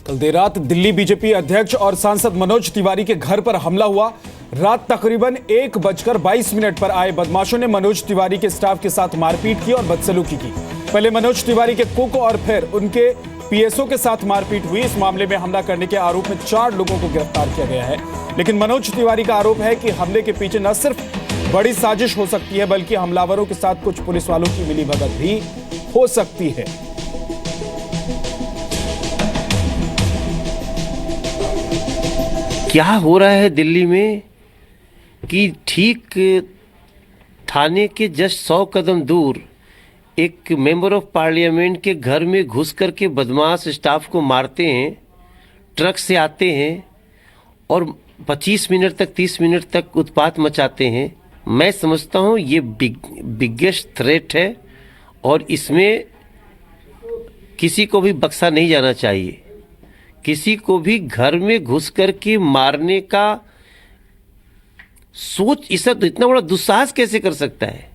कल देर रात दिल्ली बीजेपी अध्यक्ष और सांसद मनोज तिवारी के घर पर हमला हुआ। रात तकरीबन 1:22 पर आए बदमाशों ने मनोज तिवारी के स्टाफ के साथ मारपीट की और बदसलूकी की। पहले मनोज तिवारी के कुक और फिर उनके पीएसओ के साथ मारपीट हुई। इस मामले में हमला करने के आरोप में 4 लोगों को गिरफ्तार किया गया है। लेकिन मनोज तिवारी का आरोप है कि हमले के पीछे न सिर्फ बड़ी साजिश हो सकती है, बल्कि हमलावरों के साथ कुछ पुलिस वालों की मिलीभगत भी हो सकती है। क्या हो रहा है दिल्ली में कि ठीक थाने के जस्ट 100 कदम दूर एक मेंबर ऑफ पार्लियामेंट के घर में घुस करके बदमाश स्टाफ को मारते हैं, ट्रक से आते हैं और 25 मिनट तक 30 मिनट तक उत्पात मचाते हैं। मैं समझता हूँ ये बिगेस्ट थ्रेट है और इसमें किसी को भी बख्शा नहीं जाना चाहिए। किसी को भी घर में घुस करके मारने का सोच, इसे तो इतना बड़ा दुस्साहस कैसे कर सकता है?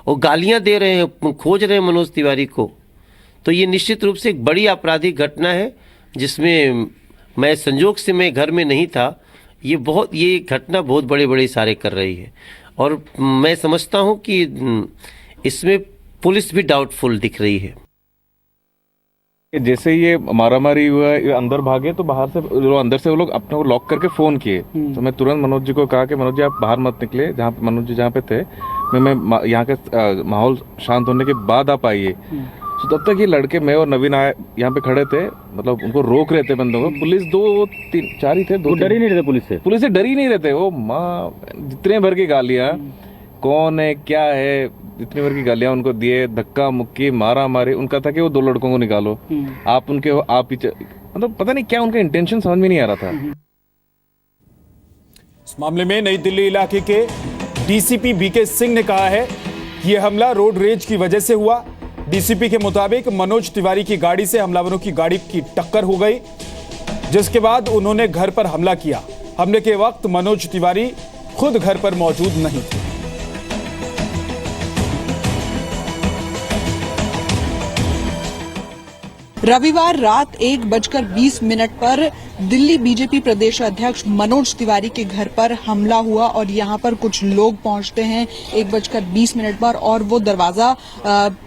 और गालियां दे रहे हैं, खोज रहे हैं मनोज तिवारी को। तो ये निश्चित रूप से एक बड़ी आपराधिक घटना है जिसमें मैं संजोग से मैं घर में नहीं था। ये घटना बहुत बड़े बड़े इशारे कर रही है और मैं समझता हूं कि इसमें पुलिस भी डाउटफुल दिख रही है। जैसे ये मारामारी हुआ, ये अंदर भागे तो बाहर से अंदर से वो लोग अपने को लॉक करके फोन किए। तो मैं तुरंत मनोज जी को कहा कि मनोज जी आप बाहर मत निकले, मनोज जी जहाँ पे थे मैं यहाँ के माहौल शांत होने के बाद आप आइए। तो तब तक ये लड़के, मैं और नवीन आए यहाँ पे खड़े थे, मतलब उनको रोक रहे थे बंदों को। पुलिस 2-3-4 ही थे, डर ही नहीं रहे पुलिस से डर ही नहीं रहते। वो माँ जितने भर की गालियाँ, कौन है क्या है, इतनी भर की गालियां उनको दिए, धक्का मुक्की मारा मारी। उनका था कि वो 2 लड़कों को निकालो, आप उनके हो, आप ही मतलब पता नहीं क्या उनका इंटेंशन समझ में नहीं आ रहा था। इस मामले में नई दिल्ली इलाके के डीसीपी बीके सिंह ने कहा है कि यह हमला रोड रेज की वजह से हुआ। डीसीपी के मुताबिक मनोज तिवारी की गाड़ी से हमलावरों की गाड़ी की टक्कर हो गई, जिसके बाद उन्होंने घर पर हमला किया। हमले के वक्त मनोज तिवारी खुद घर पर मौजूद नहीं थे। रविवार रात 1:20 पर दिल्ली बीजेपी प्रदेश अध्यक्ष मनोज तिवारी के घर पर हमला हुआ और यहां पर कुछ लोग पहुंचते हैं 1:20 पर और वो दरवाजा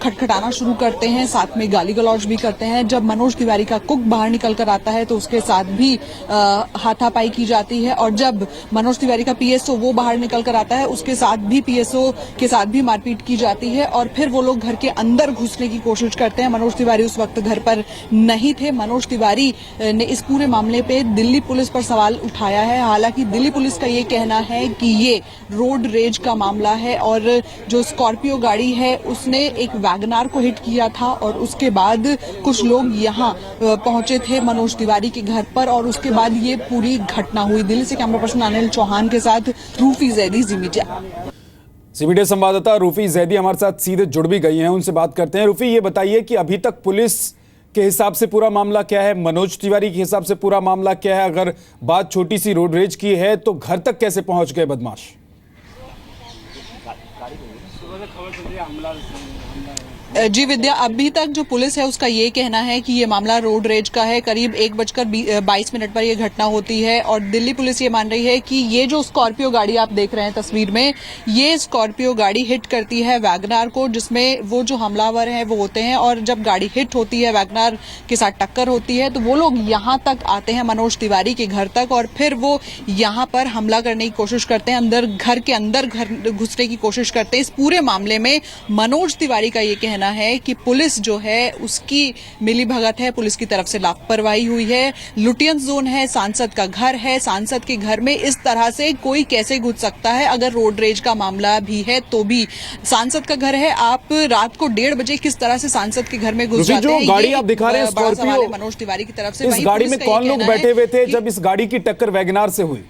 खटखटाना शुरू करते हैं, साथ में गाली गलौज भी करते हैं। जब मनोज तिवारी का कुक बाहर निकल कर आता है तो उसके साथ भी हाथापाई की जाती है और जब मनोज तिवारी का पीएसओ वो बाहर निकल कर आता है उसके साथ भी पीएसओ के साथ भी मारपीट की जाती है और फिर वो लोग घर के अंदर घुसने की कोशिश करते हैं। मनोज तिवारी उस वक्त घर पर नहीं थे। मनोज तिवारी ने इस पूरे मामले पे दिल्ली पुलिस पर सवाल उठाया है। हालांकि दिल्ली पुलिस का ये कहना है कि ये रोड रेज का मामला है और जो स्कॉर्पियो गाड़ी है उसने एक वैगनार को हिट किया था और उसके बाद कुछ लोग यहाँ पहुंचे थे मनोज तिवारी के घर पर और उसके बाद ये पूरी घटना हुई। दिल्ली से कैमरा पर्सन अनिल चौहान के साथ रूफी जैदी, जी मीडिया। जी मीडिया संवाददाता रूफी जैदी हमारे साथ सीधे जुड़ भी गई हैं, उनसे बात करते हैं। रूफी, ये बताइए कि अभी तक पुलिस के हिसाब से पूरा मामला क्या है, मनोज तिवारी के हिसाब से पूरा मामला क्या है? अगर बात छोटी सी रोड रेज की है तो घर तक कैसे पहुंच गए बदमाश? जी विद्या, अभी तक जो पुलिस है उसका ये कहना है कि ये मामला रोड रेज का है। करीब 1:22 पर ये घटना होती है और दिल्ली पुलिस ये मान रही है कि ये जो स्कॉर्पियो गाड़ी आप देख रहे हैं तस्वीर में, ये स्कॉर्पियो गाड़ी हिट करती है वैगनार को, जिसमें वो जो हमलावर हैं वो होते हैं और जब गाड़ी हिट होती है, वैगनार के साथ टक्कर होती है, तो वो लोग यहाँ तक आते हैं मनोज तिवारी के घर तक और फिर वो यहाँ पर हमला करने की कोशिश करते हैं, घर के अंदर घुसने की कोशिश करते हैं। इस पूरे मामले में मनोज तिवारी का ये कहना है कि पुलिस जो है उसकी मिलीभगत है, पुलिस की तरफ से लापरवाही हुई है। लुटियन जोन है, सांसद का घर है, सांसद के घर में इस तरह से कोई कैसे घुस सकता है? अगर रोड रेज का मामला भी है तो भी सांसद का घर है, आप रात को 1:30 बजे किस तरह से सांसद के घर में घुस जाते हैं? जो गाड़ी आप दिखा रहे हैं स्कॉर्पियो, मनोज तिवारी की तरफ से, इस गाड़ी में कौन लोग बैठे हुए थे जब इस गाड़ी की टक्कर वैगनार से हुई?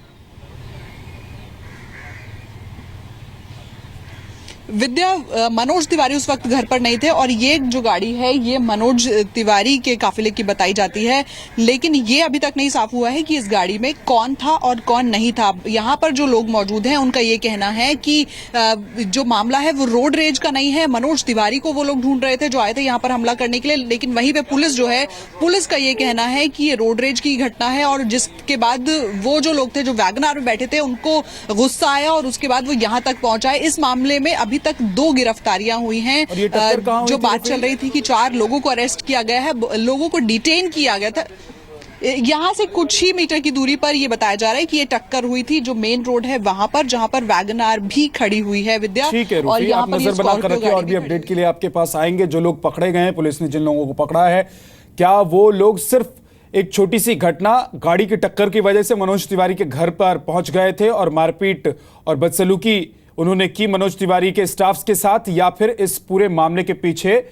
विद्या, मनोज तिवारी उस वक्त घर पर नहीं थे और ये जो गाड़ी है ये मनोज तिवारी के काफिले की बताई जाती है, लेकिन ये अभी तक नहीं साफ हुआ है कि इस गाड़ी में कौन था और कौन नहीं था। यहाँ पर जो लोग मौजूद हैं उनका ये कहना है कि जो मामला है वो रोड रेज का नहीं है, मनोज तिवारी को वो लोग ढूंढ रहे थे जो आए थे यहाँ पर हमला करने के लिए, लेकिन वहीं पे पुलिस जो है, पुलिस का ये कहना है कि ये रोड रेज की घटना है और जिसके बाद वो जो लोग थे जो वैगनार में बैठे थे उनको गुस्सा आया और उसके बाद वो यहाँ तक पहुंचाए। इस मामले में अभी तक 2 गिरफ्तारियां हुई हैं। और ये टक्कर कहाँ हुई जो थी बात चल रही थी कि 4 लोगों को अरेस्ट किया गया है, लोगों को डिटेन किया गया था। यहाँ से कुछ ही मीटर की दूरी पर ये बताया जा रहा है कि ये टक्कर हुई थी जो मेन रोड है वहां पर, जहां पर वैगनार भी खड़ी हुई है। विद्या, ठीक है और रूफी, यहाँ आप पर ये नजर बना कर स्कॉर्पियो रखिए और गाड़ी भी अपडेट के लिए आपके पास आएंगे। जो लोग पकड़े गए हैं, पुलिस ने जिन लोगों को पकड़ा है, क्या वो लोग सिर्फ एक छोटी सी घटना, गाड़ी की टक्कर की वजह से मनोज तिवारी के घर पर पहुंच गए थे और मारपीट और बदसलूकी उन्होंने की मनोज तिवारी के स्टाफ के साथ, या फिर इस पूरे मामले के पीछे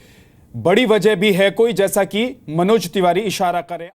बड़ी वजह भी है कोई, जैसा कि मनोज तिवारी इशारा करे?